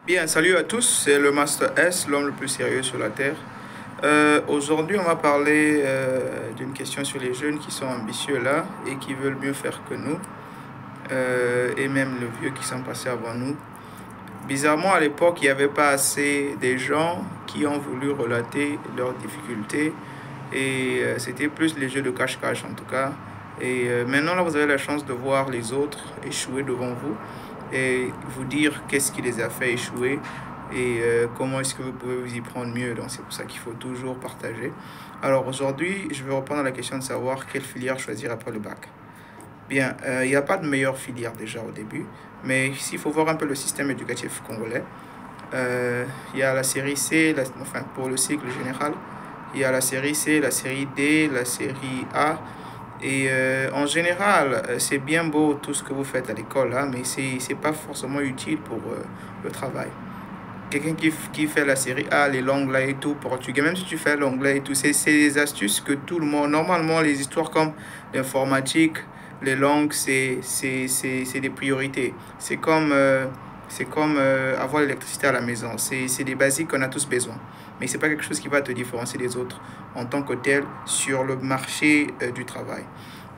Bien, salut à tous, c'est le Master S, l'homme le plus sérieux sur la Terre. Aujourd'hui, on va parler d'une question sur les jeunes qui sont ambitieux là et qui veulent mieux faire que nous, et même les vieux qui sont passés avant nous. Bizarrement, à l'époque, il n'y avait pas assez des gens qui ont voulu relater leurs difficultés et c'était plus les jeux de cache-cache en tout cas. Et maintenant, là, vous avez la chance de voir les autres échouer devant vous et vous dire qu'est-ce qui les a fait échouer et comment est-ce que vous pouvez vous y prendre mieux. Donc, c'est pour ça qu'il faut toujours partager. Alors, aujourd'hui, je vais reprendre la question de savoir quelle filière choisir après le bac. Bien, il n'y a pas de meilleure filière déjà au début, mais s'il faut voir un peu le système éducatif congolais, il y a la série C, enfin pour le cycle général, il y a la série C, la série D, la série A. Et en général, c'est bien beau tout ce que vous faites à l'école, hein, mais c'est pas forcément utile pour le travail. Quelqu'un qui fait la série A, les langues là et tout, portugais, même si tu fais l'anglais et tout, c'est des astuces que tout le monde, normalement, les histoires comme l'informatique, les langues, c'est des priorités. C'est comme avoir l'électricité à la maison. C'est des basiques qu'on a tous besoin. Mais ce n'est pas quelque chose qui va te différencier des autres en tant que tel sur le marché du travail.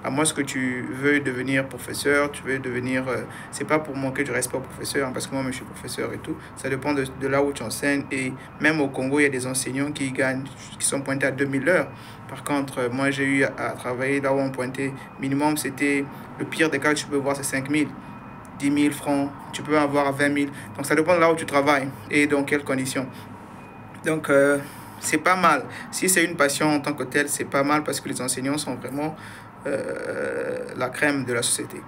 À moins que tu veux devenir professeur, tu veux devenir... c'est pas pour manquer du respect au professeur, hein, parce que moi, je suis professeur et tout. Ça dépend de là où tu enseignes. Et même au Congo, il y a des enseignants qui gagnent, qui sont pointés à 2000 heures. Par contre, moi, j'ai eu à travailler là où on pointait minimum, c'était le pire des cas que tu peux voir, c'est 5000. 10 000 francs, tu peux avoir 20 000. Donc, ça dépend de là où tu travailles et dans quelles conditions. Donc, c'est pas mal. Si c'est une passion en tant que telle, c'est pas mal parce que les enseignants sont vraiment la crème de la société.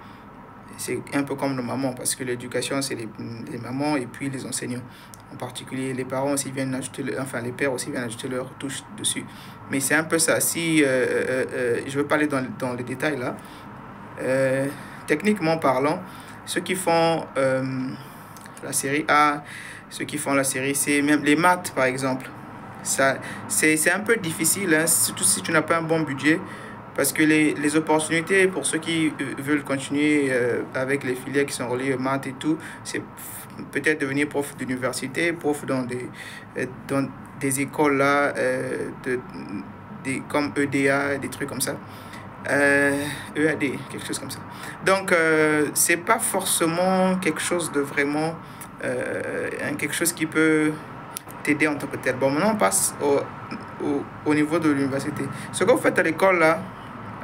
C'est un peu comme nos mamans parce que l'éducation, c'est les mamans et puis les enseignants. En particulier, les parents aussi viennent ajouter, enfin les pères aussi viennent ajouter leur touche dessus. Mais c'est un peu ça. Si je veux pas aller dans les détails là, techniquement parlant, ceux qui font la série A, ceux qui font la série C, même les maths par exemple, c'est un peu difficile, hein, surtout si tu n'as pas un bon budget, parce que les opportunités pour ceux qui veulent continuer avec les filières qui sont reliées aux maths et tout, c'est peut-être devenir prof d'université, prof dans des écoles là, comme EDA, des trucs comme ça. EAD, quelque chose comme ça. Donc, c'est pas forcément quelque chose de vraiment, quelque chose qui peut t'aider en tant que tel. Bon, maintenant, on passe au niveau de l'université. Ce que vous faites à l'école, là,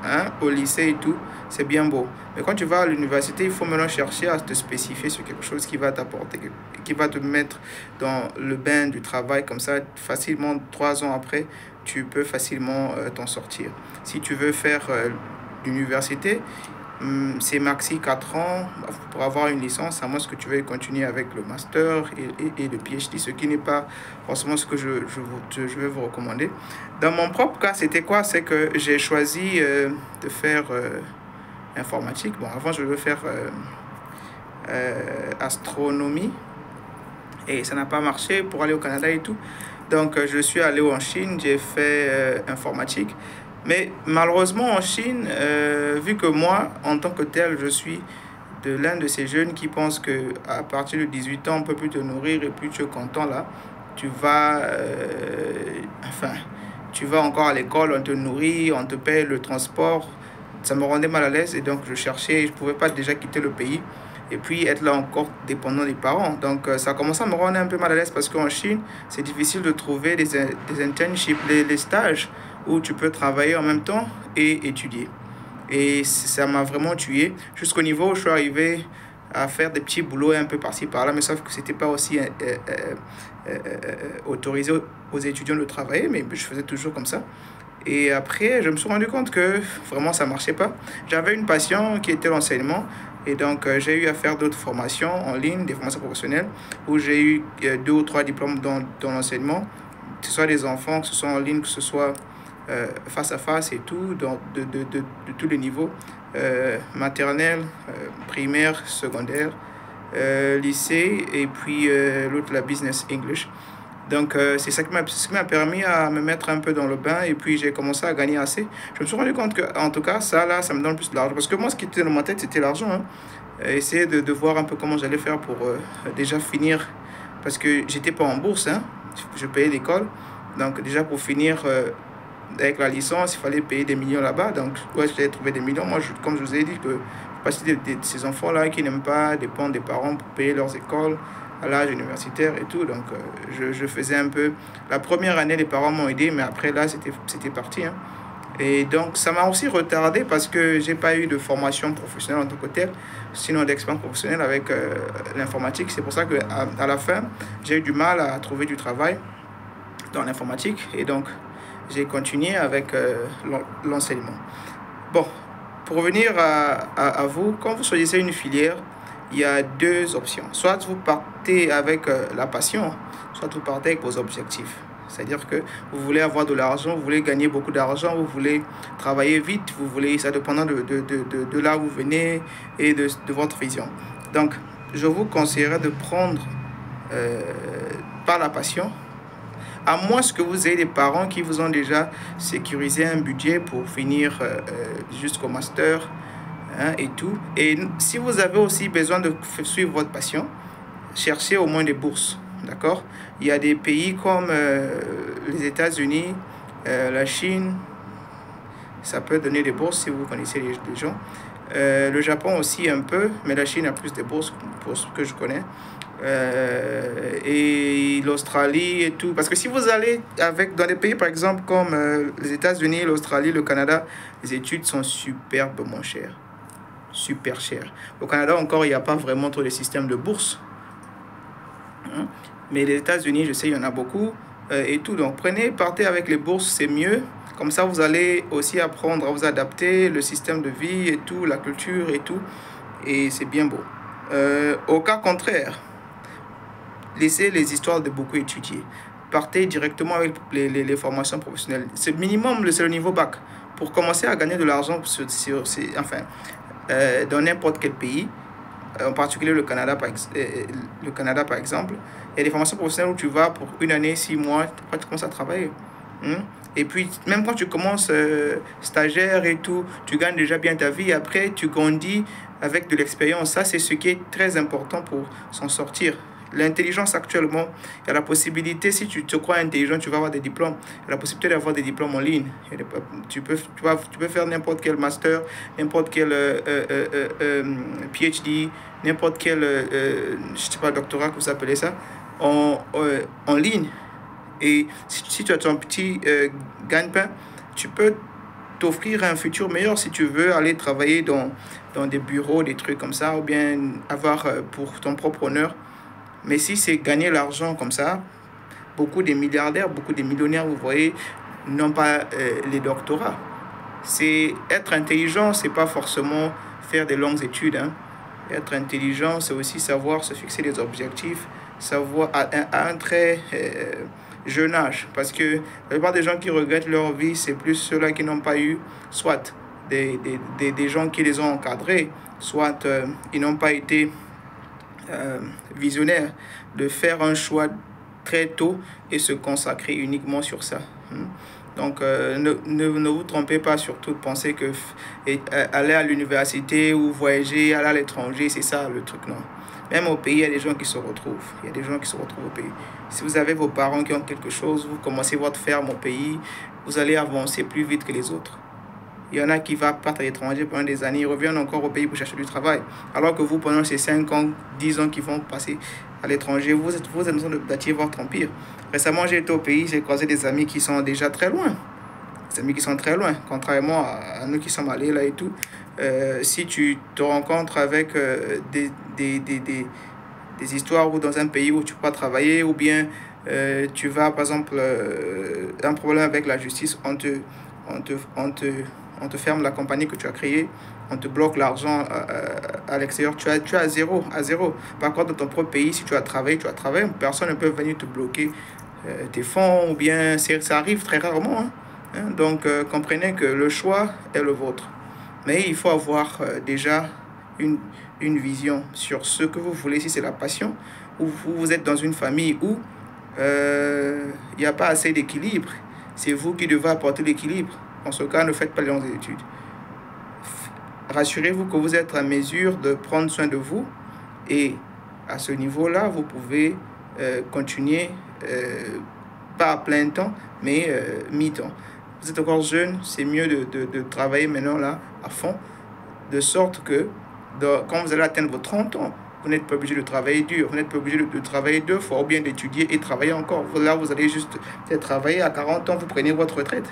hein, au lycée et tout, c'est bien beau. Mais quand tu vas à l'université, il faut maintenant chercher à te spécifier sur quelque chose qui va t'apporter, qui va te mettre dans le bain du travail. Comme ça, facilement, 3 ans après, tu peux facilement t'en sortir. Si tu veux faire l'université, c'est maxi 4 ans pour avoir une licence, à moins que tu veuilles continuer avec le master et le PhD, ce qui n'est pas forcément ce que je vais vous recommander. Dans mon propre cas, c'était quoi? C'est que j'ai choisi de faire informatique. Bon, avant, je devais faire astronomie et ça n'a pas marché pour aller au Canada et tout. Donc, je suis allé en Chine, j'ai fait informatique. Mais malheureusement, en Chine, vu que moi, en tant que tel, je suis de l'un de ces jeunes qui pensent qu'à partir de 18 ans, on ne peut plus te nourrir et plus tu es content là, tu vas, enfin, tu vas encore à l'école, on te nourrit, on te paye le transport. Ça me rendait mal à l'aise et donc je cherchais, je ne pouvais pas déjà quitter le pays et puis être là encore dépendant des parents. Donc ça a commencé à me rendre un peu mal à l'aise parce qu'en Chine, c'est difficile de trouver des internships, les stages où tu peux travailler en même temps et étudier. Et ça m'a vraiment tué jusqu'au niveau où je suis arrivé à faire des petits boulots un peu par-ci par-là, mais sauf que c'était pas aussi autorisé aux étudiants de travailler, mais je faisais toujours comme ça. Et après, je me suis rendu compte que vraiment ça marchait pas. J'avais une passion qui était l'enseignement. Et donc, j'ai eu à faire d'autres formations en ligne, des formations professionnelles, où j'ai eu 2 ou 3 diplômes dans l'enseignement, que ce soit des enfants, que ce soit en ligne, que ce soit face à face et tout, de tous les niveaux, maternelle, primaire, secondaire, lycée, et puis l'autre, la business English. Donc, c'est ça qui m'a permis à me mettre un peu dans le bain et puis j'ai commencé à gagner assez. Je me suis rendu compte que, en tout cas, ça, là, ça me donne plus d'argent. Parce que moi, ce qui était dans ma tête, c'était l'argent, hein. Essayer de voir un peu comment j'allais faire pour déjà finir parce que j'étais pas en bourse, hein, je payais l'école. Donc déjà pour finir avec la licence, il fallait payer des millions là-bas. Donc ouais, j'ai trouvé des millions. Moi, comme je vous ai dit, que parce que ces enfants-là qui n'aiment pas dépendre des parents pour payer leurs écoles à l'âge universitaire et tout. Donc je faisais un peu... La première année, les parents m'ont aidé, mais après là, c'était parti, hein. Et donc, ça m'a aussi retardé parce que j'ai pas eu de formation professionnelle en tant que telle, sinon d'expérience professionnelle avec l'informatique. C'est pour ça qu'à à la fin, j'ai eu du mal à trouver du travail dans l'informatique. Et donc, j'ai continué avec l'enseignement. Bon, pour revenir à vous, quand vous choisissez une filière, il y a deux options. Soit vous partez avec la passion, soit vous partez avec vos objectifs. C'est-à-dire que vous voulez avoir de l'argent, vous voulez gagner beaucoup d'argent, vous voulez travailler vite, vous voulez, ça dépendant de là où vous venez et de votre vision. Donc, je vous conseillerais de prendre par la passion, à moins que vous ayez des parents qui vous ont déjà sécurisé un budget pour finir jusqu'au master, hein, et tout. Et si vous avez aussi besoin de suivre votre passion, cherchez au moins des bourses. D'accord? Il y a des pays comme les États-Unis, la Chine, ça peut donner des bourses si vous connaissez les gens. Le Japon aussi un peu, mais la Chine a plus de bourses pour ce que je connais. Et l'Australie et tout. Parce que si vous allez dans des pays par exemple comme les États-Unis, l'Australie, le Canada, les études sont superbement chères. Super chères. Au Canada encore, il n'y a pas vraiment trop de système de bourse. Mais les États-Unis, je sais, il y en a beaucoup et tout. Donc, partez avec les bourses, c'est mieux. Comme ça, vous allez aussi apprendre à vous adapter, le système de vie et tout, la culture et tout. Et c'est bien beau. Au cas contraire, laissez les histoires de beaucoup étudier. Partez directement avec les formations professionnelles. C'est minimum, c'est le niveau bac. Pour commencer à gagner de l'argent dans n'importe quel pays, en particulier le Canada par exemple, il y a des formations professionnelles où tu vas pour une année, 6 mois, après tu commences à travailler. Et puis, même quand tu commences stagiaire et tout, tu gagnes déjà bien ta vie. Après, tu grandis avec de l'expérience. Ça, c'est ce qui est très important pour s'en sortir. L'intelligence actuellement, il y a la possibilité, si tu te crois intelligent, tu vas avoir des diplômes. Il y a la possibilité d'avoir des diplômes en ligne. Tu peux faire n'importe quel master, n'importe quel PhD, n'importe quel je sais pas, doctorat que vous appelez ça, en ligne. Et si tu as ton petit gagne-pain, tu peux t'offrir un futur meilleur si tu veux aller travailler dans des bureaux, des trucs comme ça, ou bien avoir pour ton propre honneur. Mais si c'est gagner l'argent comme ça, beaucoup des milliardaires, beaucoup des millionnaires, vous voyez, n'ont pas les doctorats. C'est être intelligent, c'est pas forcément faire des longues études, hein. Être intelligent, c'est aussi savoir se fixer des objectifs, savoir à un très jeune âge. Parce que la plupart des gens qui regrettent leur vie, c'est plus ceux-là qui n'ont pas eu soit des gens qui les ont encadrés, soit ils n'ont pas été visionnaire de faire un choix très tôt et se consacrer uniquement sur ça. Donc, ne vous trompez pas surtout de penser que aller à l'université ou voyager, aller à l'étranger, c'est ça le truc, non. Même au pays, il y a des gens qui se retrouvent. Il y a des gens qui se retrouvent au pays. Si vous avez vos parents qui ont quelque chose, vous commencez votre ferme au pays, vous allez avancer plus vite que les autres. Il y en a qui partent à l'étranger pendant des années, ils reviennent encore au pays pour chercher du travail. Alors que vous, pendant ces 5 ans, 10 ans qui vont passer à l'étranger, vous êtes en train de bâtir votre empire. Récemment, j'ai été au pays, j'ai croisé des amis qui sont déjà très loin. Des amis qui sont très loin, contrairement à nous qui sommes allés là et tout. Si tu te rencontres avec des histoires ou dans un pays où tu ne peux pas travailler, ou bien tu vas, par exemple, un problème avec la justice, on te ferme la compagnie que tu as créée, on te bloque l'argent à l'extérieur, tu as à zéro. Par contre, dans ton propre pays, si tu as travaillé, personne ne peut venir te bloquer tes fonds, ou bien ça arrive très rarement, hein. Donc, comprenez que le choix est le vôtre. Mais il faut avoir déjà une vision sur ce que vous voulez, si c'est la passion, ou vous êtes dans une famille où il n'y a pas assez d'équilibre. C'est vous qui devez apporter l'équilibre. En ce cas, ne faites pas les longues études. Rassurez-vous que vous êtes à mesure de prendre soin de vous. Et à ce niveau-là, vous pouvez continuer, pas à plein temps, mais mi-temps. Vous êtes encore jeune, c'est mieux de travailler maintenant là à fond, de sorte que quand vous allez atteindre vos 30 ans, vous n'êtes pas obligé de travailler dur, vous n'êtes pas obligé de travailler 2 fois, ou bien d'étudier et travailler encore. Là, vous allez juste travailler à 40 ans, vous prenez votre retraite.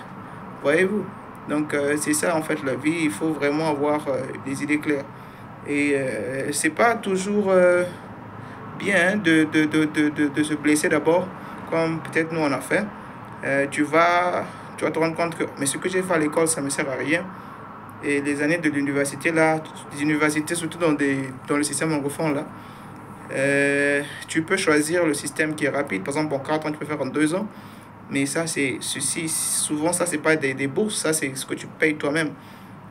Voyez-vous? Donc, c'est ça en fait la vie, il faut vraiment avoir des idées claires. Et c'est pas toujours bien de se blesser d'abord, comme peut-être nous on a fait. Tu vas te rendre compte que mais ce que j'ai fait à l'école, ça ne me sert à rien. Et les années de l'université, là, les universités, surtout dans le système anglophone, là, tu peux choisir le système qui est rapide. Par exemple, en 4 ans, tu peux faire en 2 ans. Mais ça, c'est ceci. Souvent, ça, c'est pas des bourses. Ça, c'est ce que tu payes toi-même.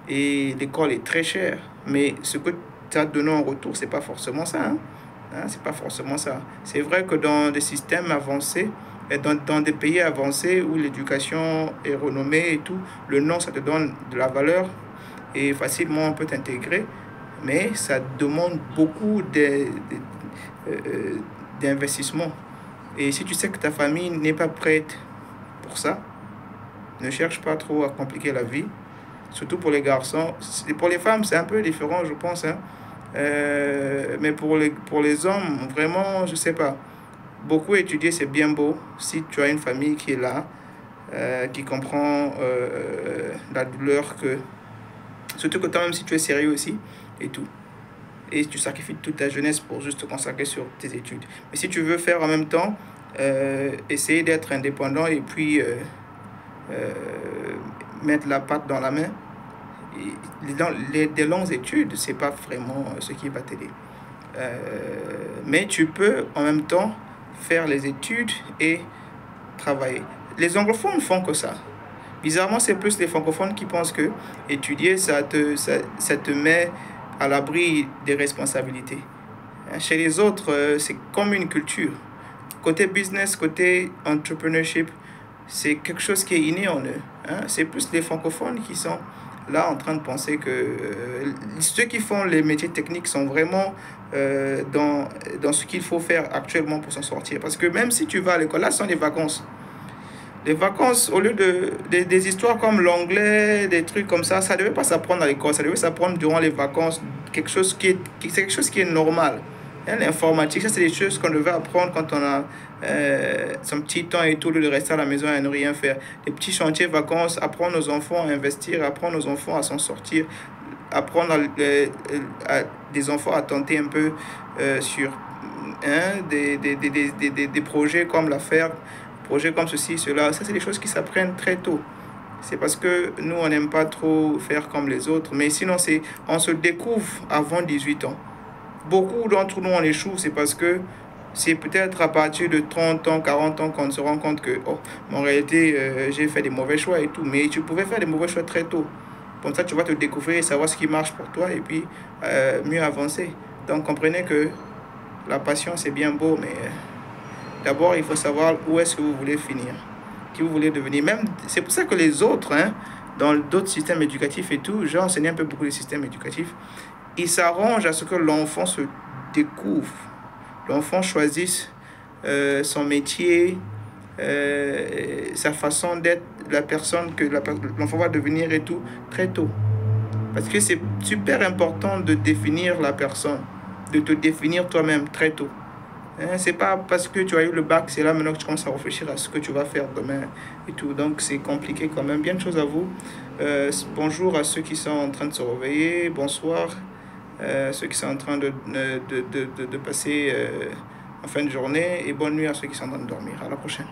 Et l'école est très chère. Mais ce que tu as donné en retour, c'est pas forcément ça. C'est pas forcément ça. C'est vrai que dans des systèmes avancés, et dans des pays avancés où l'éducation est renommée et tout, le nom, ça te donne de la valeur et facilement on peut t'intégrer, mais ça demande beaucoup d'investissement. Et si tu sais que ta famille n'est pas prête pour ça, ne cherche pas trop à compliquer la vie, surtout pour les garçons. Et pour les femmes, c'est un peu différent, je pense. Mais pour les hommes, vraiment, je sais pas. Beaucoup étudier, c'est bien beau si tu as une famille qui est là, qui comprend la douleur que... Surtout que toi-même, si tu es sérieux aussi, et tout. Et tu sacrifies toute ta jeunesse pour juste te consacrer sur tes études. Mais si tu veux faire en même temps, essayer d'être indépendant et puis mettre la patte dans la main, des longues études, c'est pas vraiment ce qui va t'aider. Mais tu peux en même temps faire les études et travailler. Les anglophones font que ça. Bizarrement, c'est plus les francophones qui pensent que étudier, ça te met à l'abri des responsabilités. Chez les autres, c'est comme une culture. Côté business, côté entrepreneurship, c'est quelque chose qui est inné en eux. C'est plus les francophones qui sont là en train de penser que ceux qui font les métiers techniques sont vraiment dans ce qu'il faut faire actuellement pour s'en sortir. Parce que même si tu vas à l'école, là, ce sont des vacances. Les vacances, au lieu des histoires comme l'anglais, des trucs comme ça ne devait pas s'apprendre à l'école, ça devait s'apprendre durant les vacances, c'est quelque chose qui est normal. L'informatique, ça c'est des choses qu'on devait apprendre quand on a son petit temps et tout, de rester à la maison et ne rien faire. Les petits chantiers vacances, apprendre aux enfants à investir, apprendre aux enfants à s'en sortir, apprendre à des enfants à tenter un peu sur des projets comme la ferme, projets comme ceci, cela. Ça, c'est des choses qui s'apprennent très tôt. C'est parce que nous, on n'aime pas trop faire comme les autres. Mais sinon, on se découvre avant 18 ans. Beaucoup d'entre nous, on échoue, c'est parce que c'est peut-être à partir de 30 ans, 40 ans qu'on se rend compte que, oh, en réalité, j'ai fait des mauvais choix et tout. Mais tu pouvais faire des mauvais choix très tôt. Comme ça, tu vas te découvrir, savoir ce qui marche pour toi et puis mieux avancer. Donc, comprenez que la passion, c'est bien beau, mais d'abord, il faut savoir où est-ce que vous voulez finir, qui vous voulez devenir. Même, c'est pour ça que les autres, dans d'autres systèmes éducatifs et tout, j'ai enseigné un peu beaucoup les systèmes éducatifs, ils s'arrangent à ce que l'enfant se découvre. L'enfant choisisse son métier, sa façon d'être, la personne que l'enfant va devenir et tout, très tôt. Parce que c'est super important de définir la personne, de te définir toi-même très tôt. C'est pas parce que tu as eu le bac, c'est là maintenant que tu commences à réfléchir à ce que tu vas faire demain et tout. Donc c'est compliqué quand même. Bien de choses à vous. Bonjour à ceux qui sont en train de se réveiller. Bonsoir. Ceux qui sont en train de passer en fin de journée. Et bonne nuit à ceux qui sont en train de dormir. À la prochaine.